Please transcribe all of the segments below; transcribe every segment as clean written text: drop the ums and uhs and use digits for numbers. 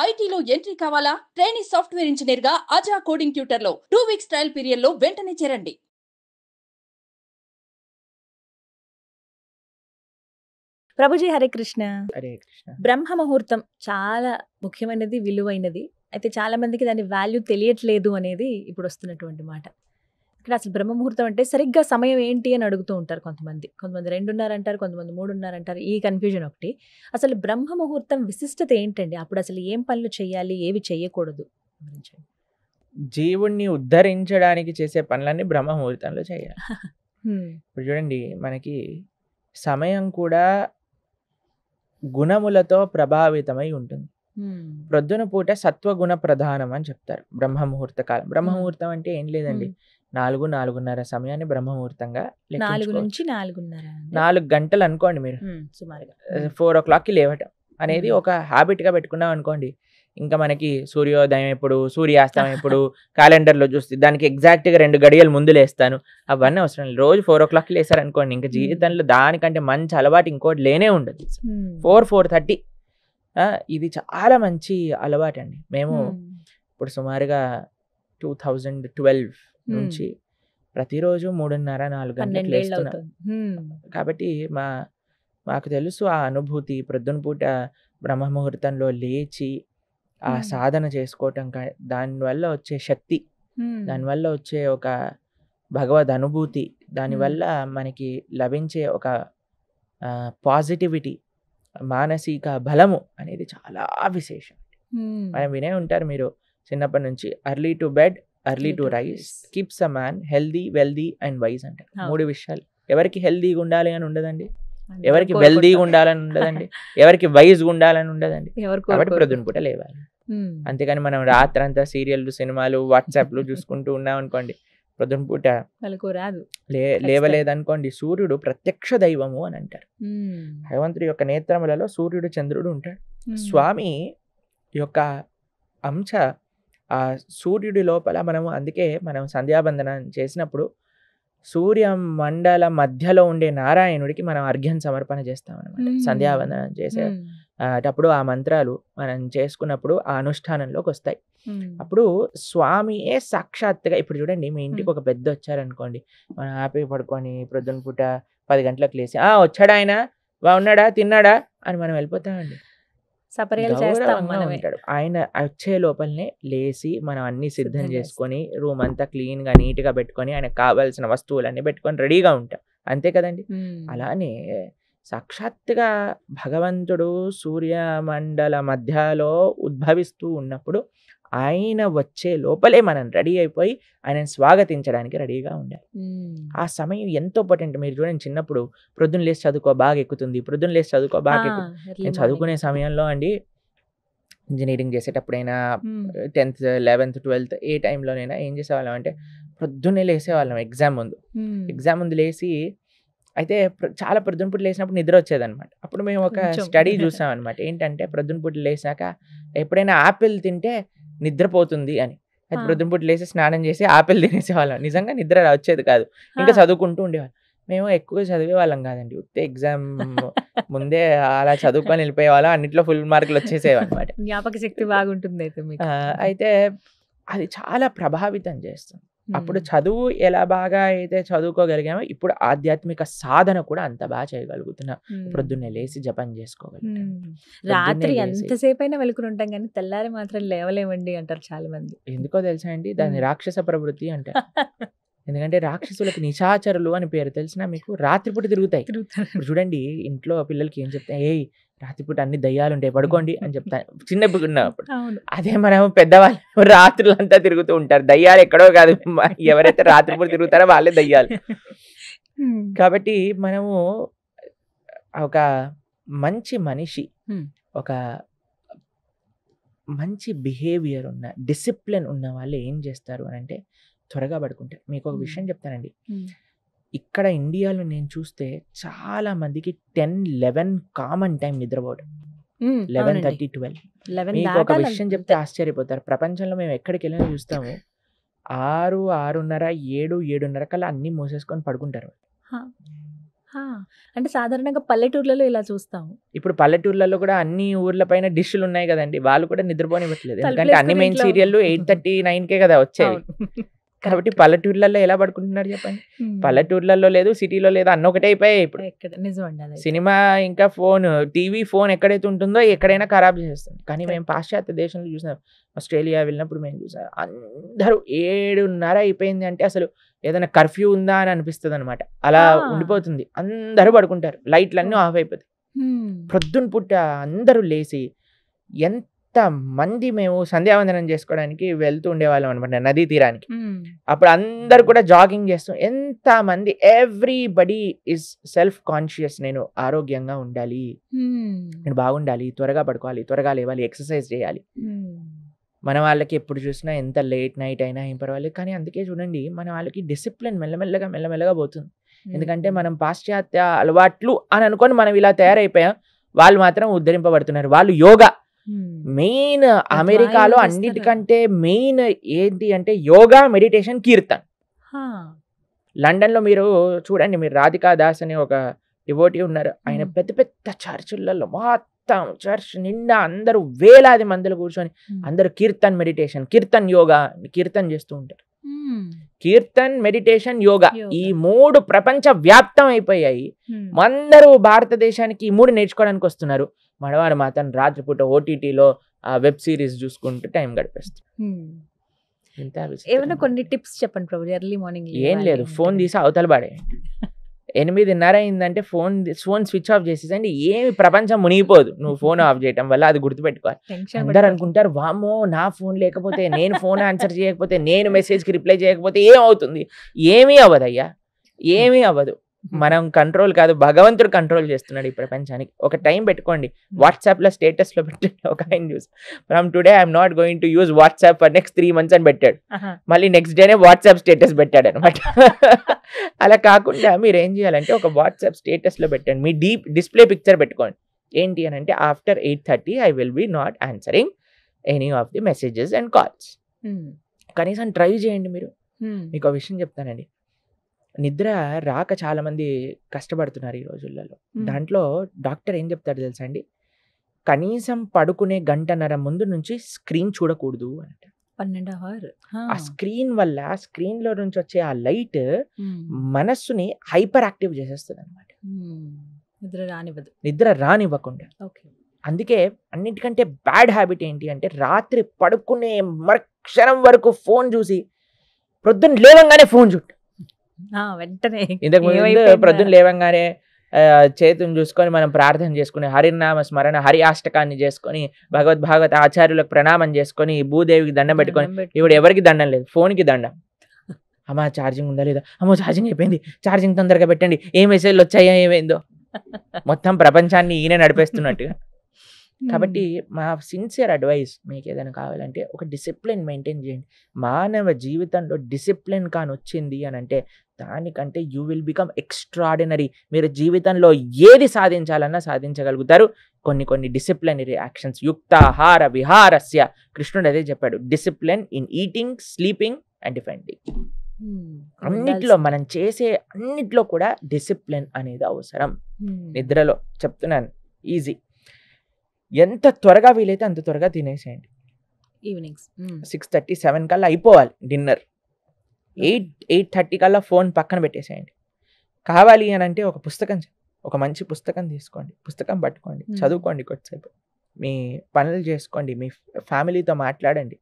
ఐటీలో ఎంట్రీ కావాలా? Training software engineer గా అజా కోడింగ్ ట్యూటర్ లో 2 వీక్స్ ట్రయల్ పీరియడ్ లో వెంటనే చేరండి. ప్రభుజీ హరే కృష్ణ. హరే కృష్ణ. బ్రహ్మ ముహూర్తం చాలా ముఖ్యమైనది, విలువైనది. అయితే చాలా మందికి దాని వాల్యూ తెలియట్లేదు అనేది ఇప్పుడు వస్తున్నటువంటి మాట. ఇక్కడ అసలు బ్రహ్మ ముహూర్తం అంటే సరిగ్గా సమయం ఏంటి అని అడుగుతూ ఉంటారు కొంతమంది. కొంతమంది 2:30 అంటారు, కొంతమంది 3:30 అంటారు. ఈ కన్ఫ్యూజన్ ఒకటి. అసలు బ్రహ్మ ముహూర్తం విశిష్టత ఏంటండి? అప్పుడు అసలు ఏం పనులు చేయాలి, ఏవి చేయకూడదు వివరించండి. జీవుణ్ణి ఉద్ధరించడానికి చేసే పనులన్నీ బ్రహ్మ ముహూర్తంలో చేయాలి. ఇప్పుడు చూడండి, మనకి సమయం కూడా గుణములతో ప్రభావితమై ఉంటుంది. ప్రొద్దున పూట సత్వగుణ ప్రధానం అని చెప్తారు బ్రహ్మ ముహూర్త కాలం. బ్రహ్మ ముహూర్తం అంటే ఏం లేదండి, 4-4:30 సమయాన్ని బ్రహ్మ ముహూర్తంగా 4 నుంచి 4:30 4 గంటలు అనుకోండి మీరు. సుమారుగా 4 o'clockకి లేవటం అనేది ఒక హ్యాబిట్గా పెట్టుకున్నాం అనుకోండి. ఇంకా మనకి సూర్యోదయం ఎప్పుడు, సూర్యాస్తమయం ఎప్పుడు క్యాలెండర్లో చూస్తే దానికి ఎగ్జాక్ట్గా 2 గడియలు ముందు లేస్తాను. అవన్నీ అవసరం లేదు. రోజు 4 o'clockకి లేసారనుకోండి, ఇంకా జీవితంలో దానికంటే మంచి అలవాటు ఇంకోటి లేనే ఉండదు. 4-4:30 ఇది చాలా మంచి అలవాటు అండి. మేము ఇప్పుడు సుమారుగా 2012 నుంచి ప్రతిరోజు 3:30-4 గంటలకు లేస్తున్నాం. కాబట్టి మాకు తెలుసు ఆ అనుభూతి. ప్రొద్దున పూట బ్రహ్మ ముహూర్తంలో లేచి ఆ సాధన చేసుకోవటం, దానివల్ల వచ్చే శక్తి, దానివల్ల వచ్చే ఒక భగవద్ అనుభూతి, దానివల్ల మనకి లభించే ఒక పాజిటివిటీ, మానసిక బలము అనేది చాలా విశేషం. మనం వినే ఉంటారు మీరు చిన్నప్పటి నుంచి, early to bed early to rise keeps a man healthy wealthy and wise అంటారు. 3 విషయాలు. ఎవరికి హెల్దీగా ఉండాలి అని ఉండదండి, ఎవరికి వెల్దీగా ఉండాలని ఉండదండి, ఎవరికి వైజ్గా ఉండాలని ఉండదండి. కాబట్టి ప్రొద్దున పూట లేవాలి. అంతేగాని మనం రాత్రంతా సీరియల్లు, సినిమాలు, వాట్సాప్లు చూసుకుంటూ ఉన్నాం అనుకోండి, ప్రొద్దున పూట లేవలేదనుకోండి, సూర్యుడు ప్రత్యక్ష దైవము అని అంటారు. భగవంతుడి యొక్క నేత్రములలో సూర్యుడు, చంద్రుడు ఉంటాడు. స్వామి యొక్క అంశ ఆ సూర్యుడి లోపల అందుకే మనం సంధ్యాబంధనం చేసినప్పుడు సూర్య మండల మధ్యలో ఉండే నారాయణుడికి మనం అర్ఘ్యం సమర్పణ చేస్తాం అనమాట. సంధ్యావందనం చేసేటప్పుడు ఆ మంత్రాలు మనం చేసుకున్నప్పుడు ఆ అనుష్ఠానంలోకి వస్తాయి. అప్పుడు స్వామియే సాక్షాత్తుగా, ఇప్పుడు చూడండి, మీ ఇంటికి ఒక పెద్ద వచ్చారనుకోండి, మనం హ్యాపీ పడుకొని ప్రొద్దున పూట 10 గంటలకు లేసి వచ్చాడా ఆయన, బాగున్నాడా, తిన్నాడా అని మనం వెళ్ళిపోతామండి. ఉంటాడు ఆయన. వచ్చే లోపలనే లేచి మనం అన్ని సిద్ధం చేసుకొని రూమ్ అంతా క్లీన్గా నీట్గా పెట్టుకొని ఆయనకు కావాల్సిన వస్తువులన్నీ పెట్టుకొని రెడీగా ఉంటాం. అంతే కదండి. అలానే సాక్షాత్తుగా భగవంతుడు సూర్యమండల మధ్యలో ఉద్భవిస్తూ ఉన్నప్పుడు ఆయన వచ్చే లోపలే మనం రెడీ అయిపోయి ఆయనను స్వాగతించడానికి రెడీగా ఉండాలి. ఆ సమయం ఎంతో ఇంపార్టెంట్. మీరు చూడండి, చిన్నప్పుడు ప్రొద్దున లేచి చదువుకో బాగా ఎక్కుతుంది, ప్రొద్దున లేచి చదువుకో బాగా ఎక్కుతుంది. నేను చదువుకునే సమయంలో అండి, ఇంజనీరింగ్ చేసేటప్పుడైనా 10th 11th 12th ఏ టైంలోనైనా ఏం చేసేవాళ్ళం అంటే ప్రొద్దున్నే లేసేవాళ్ళం. ఎగ్జామ్ ముందు లేచి, అయితే చాలా ప్రొద్దున పూట లేచినప్పుడు నిద్ర వచ్చేదనమాట. అప్పుడు మేము ఒక స్టడీ చూసాం అనమాట. ఏంటంటే ప్రొద్దున పూట లేచాక ఎప్పుడైనా ఆపిల్ తింటే నిద్రపోతుంది అని. అయితే ప్రొద్దున పూట లేచి స్నానం చేసి ఆపిల్ తినేసేవాళ్ళం. నిజంగా నిద్ర వచ్చేది కాదు, ఇంకా చదువుకుంటూ ఉండేవాళ్ళం. మేము ఎక్కువ చదివే వాళ్ళం కాదండి, ఉత్తే ఎగ్జామ్ ముందే అలా చదువుకొని వెళ్ళిపోయేవాళ్ళం. అన్నిట్లో ఫుల్ మార్కులు వచ్చేసేవి అనమాట. జ్ఞాపక శక్తి బాగుంటుంది. అయితే అది చాలా ప్రభావితం చేస్తుంది. అప్పుడు చదువు ఎలా బాగా అయితే చదువుకోగలిగామో, ఇప్పుడు ఆధ్యాత్మిక సాధన కూడా అంత బాగా చేయగలుగుతున్నాం. ప్రొద్దున్నే లేచి జపం చేసుకోగలుగుతాం. రాత్రి ఎంతసేపు అయినా వెలుకుని ఉంటాం కానీ తెల్లారి మాత్రం లేవలేమండి అంటారు చాలా మంది. ఎందుకో తెలుసా అండి, దాన్ని రాక్షస ప్రవృత్తి అంటారు. ఎందుకంటే రాక్షసులకు నిశాచరులు అని పేరు. తెలిసినా మీకు? రాత్రిపూట తిరుగుతాయి. ఇప్పుడు చూడండి, ఇంట్లో పిల్లలకి ఏం చెప్తాయి, ఏయ్ రాత్రిపూట అన్ని దయ్యాలు ఉంటాయి, పడుకోండి అని చెప్తాను చిన్నప్పుడు ఉన్నప్పుడు. అదే మనం పెద్దవాళ్ళు రాత్రులంతా తిరుగుతూ ఉంటారు. దయ్యాలు ఎక్కడో కాదు, ఎవరైతే రాత్రిపూట తిరుగుతారో వాళ్ళే దయ్యాలు. కాబట్టి మనము ఒక మంచి మనిషి, ఒక మంచి బిహేవియర్ ఉన్న, డిసిప్లిన్ ఉన్న వాళ్ళు ఏం చేస్తారు అని అంటే త్వరగా పడుకుంటారు. మీకు ఒక విషయం చెప్తానండి, ఇక్కడ ఇండియాలో నేను చూస్తే చాలా మందికి 10-11 కామన్ టైం నిద్రపోవడం. 11:30-12. మీకు ఒక విషయం చెప్తే ఆశ్చర్యపోతారు. ప్రపంచంలో మేము ఎక్కడికి వెళ్ళినా చూస్తాము 6, 6:30, 7, 7:30 కల్లా అన్ని మూసేసుకొని పడుకుంటారు. అంటే సాధారణంగా పల్లెటూర్లలో ఇలా చూస్తాము. ఇప్పుడు పల్లెటూర్లలో కూడా అన్ని ఊర్ల పైన డిష్లు ఉన్నాయి కదండి, వాళ్ళు కూడా నిద్రపోనివ్వట్లేదు. ఎందుకంటే అన్ని తలుపులేసుకొని మెయిన్ ఇంట్లో సీరియల్ 8:30, 9కే కదా వచ్చేవి. అవును. కాబట్టి పల్లెటూర్లలో ఎలా పడుకుంటున్నారు చెప్పండి? పల్లెటూర్లలో లేదు, సిటీలో లేదు, అన్న ఒకటే అయిపోయాయి ఇప్పుడు. ఎక్కడ నిజమండి అది. సినిమా ఇంకా ఫోన్, టీవీ, ఫోన్ ఎక్కడైతే ఉంటుందో ఎక్కడైనా ఖరాబ్ చేస్తుంది. కానీ మేము పాశ్చాత్య దేశంలో చూసాం, ఆస్ట్రేలియా వెళ్ళినప్పుడు మేము చూసాం, అందరూ 7:30 అయిపోయింది అంటే అసలు ఏదైనా కర్ఫ్యూ ఉందా అని అనిపిస్తుంది అనమాట. అలా ఉండిపోతుంది, అందరూ పడుకుంటారు, లైట్లన్నీ ఆఫ్ అయిపోతాయి. ప్రొద్దున పుట్ట అందరూ లేచి ఎంత మంది మేము సంధ్యావందనం చేసుకోవడానికి వెళ్తూ ఉండేవాళ్ళం అనమాట నదీ తీరానికి. అప్పుడు అందరు కూడా జాగింగ్ చేస్తూ, ఎంత మంది, ఎవ్రీబడి ఇస్ సెల్ఫ్ కాన్షియస్, నేను ఆరోగ్యంగా ఉండాలి, నేను బాగుండాలి, త్వరగా పడుకోవాలి, త్వరగా లేవాలి, ఎక్సర్సైజ్ చేయాలి. మన వాళ్ళకి ఎప్పుడు చూసినా ఎంత లేట్ నైట్ అయినా ఏం పర్వాలేదు, కానీ అందుకే చూడండి మన వాళ్ళకి డిసిప్లిన్ మెల్లమెల్లగా పోతుంది. ఎందుకంటే మనం పాశ్చాత్య అలవాట్లు అని అనుకొని మనం ఇలా తయారైపోయాం, వాళ్ళు మాత్రం ఉద్ధరింపబడుతున్నారు. వాళ్ళు యోగా మెయిన్, అమెరికాలో అన్నిటికంటే మెయిన్ ఏంటి అంటే యోగా, మెడిటేషన్, కీర్తన్. లండన్లో మీరు చూడండి, మీరు రాధికా దాస్ అనే ఒక డివోటీ ఉన్నారు, ఆయన పెద్ద పెద్ద చర్చిలలో మొత్తం చర్చ్ నిండా అందరూ వేలాది మందిలో కూర్చొని అందరూ కీర్తన్ మెడిటేషన్, కీర్తన్ యోగా, కీర్తన్ చేస్తూ ఉంటారు. కీర్తన్, మెడిటేషన్, యోగా, ఈ 3 ప్రపంచ వ్యాప్తం అయిపోయాయి. అందరూ భారతదేశానికి ఈ 3 నేర్చుకోవడానికి వస్తున్నారు. మనవారు మాత్రం రాత్రిపూట ఓటీటీలో ఆ వెబ్ సిరీస్ చూసుకుంటూ టైం గడిపేస్తారు. ఏమైనా కొన్ని టిప్స్ చెప్పండి ప్రభు. ఎర్లీ మార్నింగ్ ఏం లేదు, ఫోన్ తీసి అవతల పడేయండి. 8:30 అయిందంటే ఫోన్ స్విచ్ ఆఫ్ చేసేసండి, ఏమి ప్రపంచం మునిగిపోదు నువ్వు ఫోన్ ఆఫ్ చేయటం వల్ల. అది గుర్తుపెట్టుకోవాలి. అందరు అనుకుంటారు, వామో నా ఫోన్ లేకపోతే, నేను ఫోన్ ఆన్సర్ చేయకపోతే, నేను మెసేజ్కి రిప్లై చేయకపోతే ఏమవుతుంది? ఏమీ అవ్వదయ్యా, ఏమీ అవ్వదు. మనం కంట్రోల్ కాదు, భగవంతుడు కంట్రోల్ చేస్తున్నాడు ఈ ప్రపంచానికి. ఒక టైం పెట్టుకోండి, వాట్సాప్లో స్టేటస్లో పెట్టండి. ఒక ఆయన చూసి, from today I'm not going to use WhatsApp for next 3 months అని పెట్టాడు. మళ్ళీ నెక్స్ట్ డేనే వాట్సాప్ స్టేటస్ పెట్టాడు అనమాట. అలా కాకుండా మీరు ఏం చేయాలంటే ఒక వాట్సాప్ స్టేటస్లో పెట్టండి, మీ డిస్ప్లే పిక్చర్ పెట్టుకోండి. ఏంటి అని అంటే, after 8:30 I will be not answering any of the messages and calls. కనీసం ట్రై చేయండి మీరు. మీకు ఒక విషయం చెప్తానండి, నిద్ర రాక చాలా మంది కష్టపడుతున్నారు ఈ రోజులలో. దాంట్లో డాక్టర్ ఏం చెప్తాడు తెలుసా అండి, కనీసం పడుకునే 1.5 ముందు నుంచి స్క్రీన్ చూడకూడదు అంటే. 12 hours. ఆ స్క్రీన్ వల్ల, స్క్రీన్ లో నుంచి వచ్చే ఆ లైట్ మనస్సుని హైపర్ యాక్టివ్ చేసేస్తుంది అనమాట, నిద్ర రానివ్వకుండా. అందుకే అన్నిటికంటే బ్యాడ్ హ్యాబిట్ ఏంటి అంటే, రాత్రి పడుకునే క్షణం వరకు ఫోన్ చూసి ప్రొద్దున లేవంగానే ఫోన్ చూడు. వెంటనే ఇంతకు ముందు ప్రొద్దున లేవంగానే చేతుని చూసుకొని మనం ప్రార్థన చేసుకుని, హరినామ స్మరణ, హరి అష్టకాన్ని చేసుకొని, భాగవత ఆచార్యులకు ప్రణామం చేసుకొని, భూదేవికి దండం పెట్టుకొని, ఇప్పుడు ఎవరికి దండం లేదు, ఫోన్కి దండం. అమ్మా ఛార్జింగ్ ఉందా లేదా, అమ్మో ఛార్జింగ్ అయిపోయింది, ఛార్జింగ్ తొందరగా పెట్టండి, ఏ మెసేజ్లు వచ్చాయో ఏమైందో, మొత్తం ప్రపంచాన్ని ఈయన నడిపేస్తున్నట్టుగా. కాబట్టి మా సిన్సియర్ అడ్వైస్, మీకు ఏదైనా కావాలంటే ఒక డిసిప్లిన్ మెయింటైన్ చేయండి. మానవ జీవితంలో డిసిప్లిన్ కాని వచ్చింది అని అంటే, దానికంటే యూ విల్ బికమ్ ఎక్స్ట్రాడినరీ. మీరు జీవితంలో ఏది సాధించాలన్నా సాధించగలుగుతారు. కొన్ని డిసిప్లినరీ యాక్షన్స్, యుక్తాహార విహారస్య, కృష్ణుడు అదే చెప్పాడు, discipline in eating, sleeping and defending. అన్నిట్లో మనం చేసే అన్నిట్లో కూడా డిసిప్లిన్ అనేది అవసరం. నిద్రలో చెప్తున్నాను, ఈజీ. ఎంత త్వరగా వీలైతే అంత త్వరగా తినేసేయండి. ఈవినింగ్స్ 6:30, 7 కల్లా అయిపోవాలి డిన్నర్. 8:30 కల్లా ఫోన్ పక్కన పెట్టేసేయండి. కావాలి అని అంటే ఒక మంచి పుస్తకం తీసుకోండి, పుస్తకం పట్టుకోండి, చదువుకోండి కొద్దిసేపు, మీ పనులు చేసుకోండి, మీ ఫ్యామిలీతో మాట్లాడండి.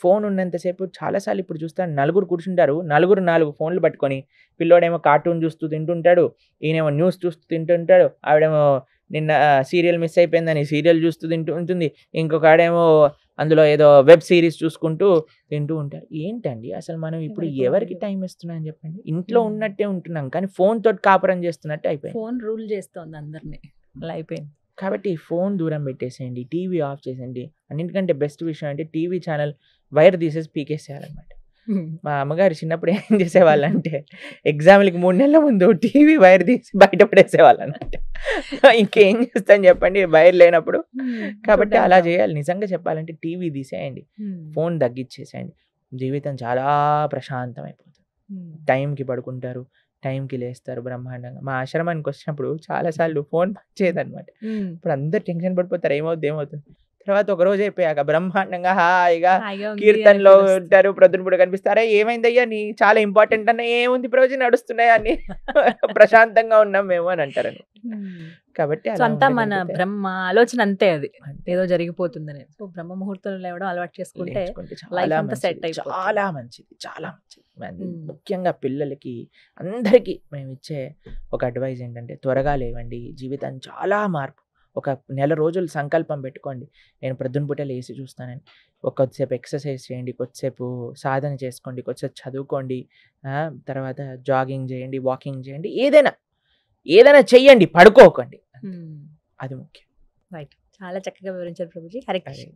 ఫోన్ ఉన్నంతసేపు చాలాసార్లు ఇప్పుడు చూస్తాను, నలుగురు కూర్చుంటారు, 4 ఫోన్లు పట్టుకొని, పిల్లోడేమో కార్టూన్ చూస్తూ తింటుంటాడు, ఈయనేమో న్యూస్ చూస్తూ తింటుంటాడు, ఆవిడేమో నిన్న సీరియల్ మిస్ అయిపోయిందని సీరియల్ చూస్తూ తింటూ ఉంటుంది, ఇంకొక ఆడేమో అందులో ఏదో వెబ్ సిరీస్ చూసుకుంటూ తింటూ ఉంటారు. ఏంటండి అసలు మనం ఇప్పుడు ఎవరికి టైం ఇస్తున్నాం చెప్పండి? ఇంట్లో ఉన్నట్టే ఉంటున్నాం, కానీ ఫోన్ తోటి కాపురం చేస్తున్నట్టు అయిపోయింది. ఫోన్ రూల్ చేస్తోంది అందరినీ, అలా అయిపోయింది. కాబట్టి ఫోన్ దూరం పెట్టేసేయండి, టీవీ ఆఫ్ చేసేయండి. అన్నింటికంటే బెస్ట్ విషయం అంటే టీవీ ఛానల్ వైర్ తీసేసి పీకేసేయాలన్నమాట. మా అమ్మగారు చిన్నప్పుడు ఏం చేసేవాళ్ళంటే, ఎగ్జామ్లకి 3 నెలల ముందు టీవీ వైర్ తీసి బయట పడేసేవాళ్ళన్నమాట. ఇంకేం చేస్తాను చెప్పండి వైర్ లేనప్పుడు. కాబట్టి అలా చేయాలి. నిజంగా చెప్పాలంటే టీవీ తీసేయండి, ఫోన్ తగ్గించేసేయండి, జీవితం చాలా ప్రశాంతం అయిపోతుంది. టైంకి పడుకుంటారు, టైంకి లేస్తారు బ్రహ్మాండంగా. మా ఆశ్రమానికి వచ్చినప్పుడు చాలాసార్లు ఫోన్ చేయదన్నమాట. ఇప్పుడు అందరు టెన్షన్ పడిపోతారు, ఏమవుతుంది. తర్వాత ఒక రోజు అయిపోయాక బ్రహ్మాండంగా హాయిగా కీర్తనలో ఉంటారు, ప్రొద్దున పూట కనిపిస్తారా, ఏమైందయ్యా నీ చాలా ఇంపార్టెంట్ అన్న, ఏముంది ప్రవచనం నడుస్తున్నాయా అని ప్రశాంతంగా ఉన్నాం మేము అని అంటారని. కాబట్టి అంతా మన బ్రహ్మ ఆలోచన అంతే, అది ఏదో జరిగిపోతుందని. సో బ్రహ్మ ముహూర్తంలో లేవడం అలవాటు చేసుకుంటే చాలా మంచిది, చాలా మంచిది. ముఖ్యంగా పిల్లలకి అందరికీ మేము ఇచ్చే ఒక అడ్వైజ్ ఏంటంటే త్వరగా లేవండి, జీవితం చాలా మార్పు. ఒక నెల రోజులు సంకల్పం పెట్టుకోండి, నేను ప్రొద్దున పూట లేచి చూస్తానని. కొద్దిసేపు ఎక్సర్సైజ్ చేయండి, కొద్దిసేపు సాధన చేసుకోండి, కొద్దిసేపు చదువుకోండి, తర్వాత జాగింగ్ చేయండి, వాకింగ్ చేయండి, ఏదైనా చెయ్యండి, పడుకోకండి. అది ముఖ్యం. రైట్, చాలా చక్కగా వివరించారు ప్రభుజీ. హరే కృష్ణ.